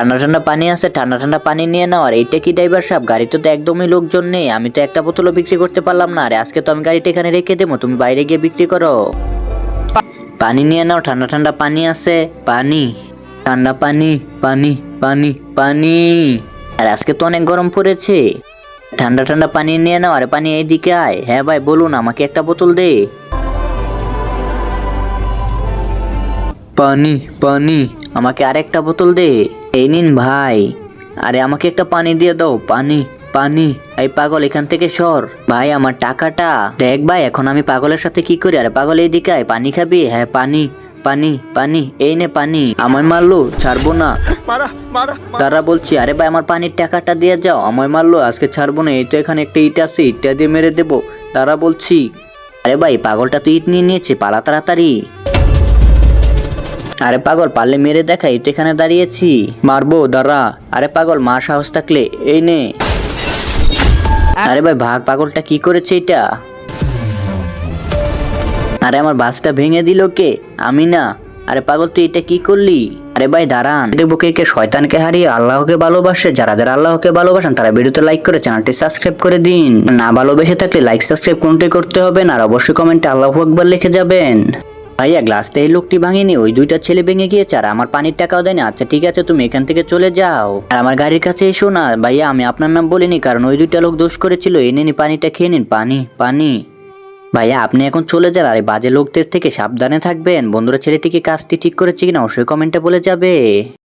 ঠান্ডা ঠান্ডা পানি আছে, ঠান্ডা ঠান্ডা পানি নিয়ে নাও। আর এইটা কি ড্রাইভার সাহেব, গাড়িতে তো একদমই লোকজন নেই, আমি তো একটা বোতলও বিক্রি করতে পারলাম না। আরে আজকে তো আমি গাড়িটা এখানে রেখে দেবো, তুমি বাইরে গিয়ে বিক্রি করো। পানি নিয়ে নাও, ঠান্ডা ঠান্ডা পানি আছে, পানি, ঠান্ডা পানি, পানি, পানি, পানি। আর আজকে তো অনেক গরম পড়েছে, ঠান্ডা ঠান্ডা পানি নিয়ে নাও। আরে পানি এইদিকে আয়। হ্যাঁ ভাই বলুন, আমাকে একটা বোতল দে। পানি, পানি, আমাকে আরেকটা বোতল দে। এই নিন ভাই। আরে আমাকে একটা পানি দিয়ে দাও, পানি, পানি। এই পাগল এখান থেকে সর ভাই, আমার টাকাটা দেখ ভাই। এখন আমি পাগলের সাথে কি করি? আরে পাগল এইদিকে আয়, পানি খাবি? হ্যাঁ পানি, পানি, পানি, এই নে পানি। আমায় মারলো, ছাড়বো না, তারা বলছি। আরে ভাই আমার পানির টাকাটা দিয়ে যাও, আমায় মারলো, আজকে ছাড়বো না। এই তো এখানে একটা ইট আছে, ইটটা দিয়ে মেরে দেবো, তারা বলছি। আরে ভাই পাগলটা তো ইট নিয়ে নিয়েছে, পালা তাড়াতাড়ি। আরে পাগল পারলে মেরে দেখা, এই তো এখানে দাঁড়িয়েছি, মারবো দাঁড়া। আরে পাগল মার সাহস থাকলে এই নে। আরে ভাই ভাগ, পাগলটা কি করেছে এটা? আরে আমার বাসটা ভেঙে দিল কে? আমি না। আরে পাগল তুই এটা কি করলি? আরে ভাই দাঁড়ান, দেখবো কে কে শয়তানকে হারিয়ে আল্লাহকে ভালোবাসে। যারা যারা আল্লাহকে ভালোবাসেন তারা ভিডিওতে লাইক করে চ্যানেলটি সাবস্ক্রাইব করে দিন। না ভালোবেসে থাকলে লাইক সাবস্ক্রাইব কোনটাই করতে হবে না, আর অবশ্যই কমেন্টে আল্লাহু আকবার লিখে যাবেন। ভাইয়া গ্লাসটা এই লোকটি ভাঙেনি, ওই দুইটা ছেলে ভেঙে গিয়েছে, আর আমার পানির টাকাও দেয়নি। আচ্ছা ঠিক আছে, তুমি এখান থেকে চলে যাও, আর আমার গাড়ির কাছে এসো না। ভাইয়া আমি আপনার নাম বলিনি, কারণ ওই দুইটা লোক দোষ করেছিল। এই নিন পানিটা খেয়ে নিন, পানি, পানি। ভাইয়া আপনি এখন চলে যান, আর এই বাজে লোকদের থেকে সাবধানে থাকবেন। বন্ধুরা ছেলেটিকে কাজটি ঠিক করেছে কিনা অবশ্যই কমেন্টে বলে যাবে।